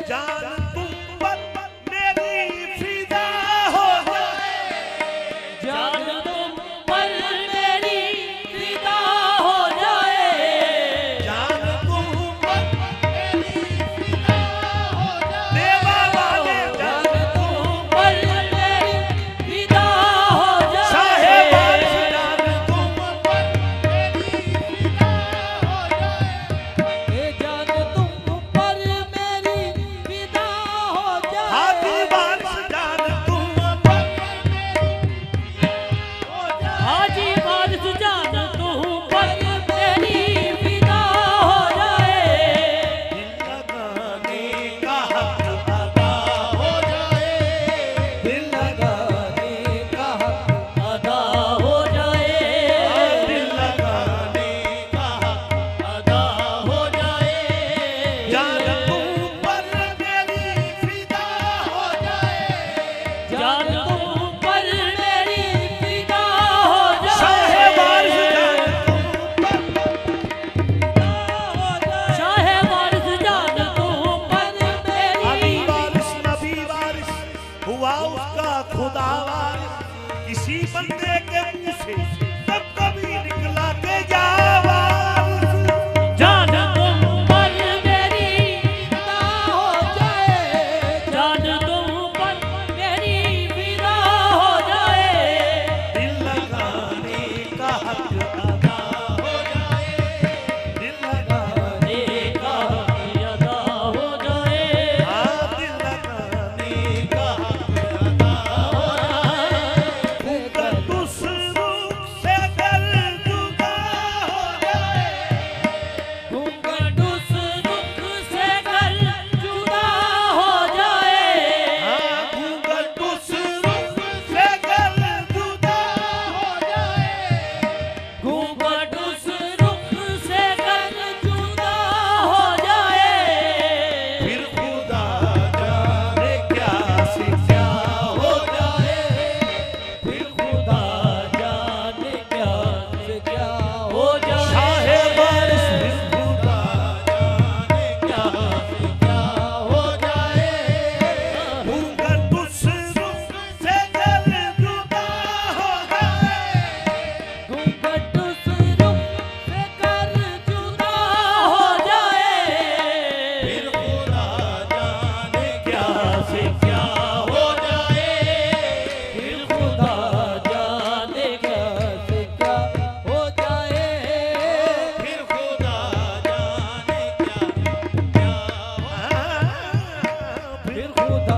जान तुम पर मेरी फिदा हो जाए, जान तुम पर मेरी फिदा हो जाए, जान तुम पर मेरी फिदा हो जाए, देवा वाले जान तुम पर मेरी फिदा हो जाए, शाहे बारिश जान तुम पर मेरी फिदा हो जाए, ए जान तुम पर मेरी फिदा हो जाए, हाथी बारिश जान तुम पर हाजी बारिश जान तुम पर मेरी फिदा हो जाए, दिल लगाने का हक अदा हो जाए, दिल लगाने का हक अदा हो जाए, दिल लगाने का हक अदा हो जाए, जान तुम पर मेरी फिदा हो जाए, जान तुम पर मेरी फिदा हो शाहे बारिश जाए, जान तुम पर शाहे बारिश जान तुम पर अली मेरी वारिस नबी वारिस हुआ उसका खुदा वारिस, किसी बंदे के मुंह से तब कभी निकला के जा वारिस, जान तुम पर मेरी फिदा हो जाए, जान तुम पर मेरी फिदा हो जाए, दिल लगाने का हक अदा हो जाए, दिल लगाने का अदा हो जाए, हाँ दिल लगाने का हक अदा हो जाए, कर उस रुख से कर जुदा हो जाए, घूंघट उस रुख से कर जुदा हो जाए, हाँ घूंघट उस रुख से कर जुदा हो जाए, घूंघट उस रुख से कर जुदा हो जाए, फिर खुदा जाने क्या से क्या हो जाए, फिर खुदा जाने क्या से क्या हो जाए, शाहे बारिश फिर खुदा जाने क्या से क्या हो जाए, घूंघट उस रुख से कर जुदा हो जाए, घूंघट उस रुख से कर जुदा हो जाए, फिर खुदा जाने क्या से क्या हो जाए, फिर खुदा जाने क्या से क्या हो जाए, फिर खुदा जाने क्या क्या हो, फिर खुदा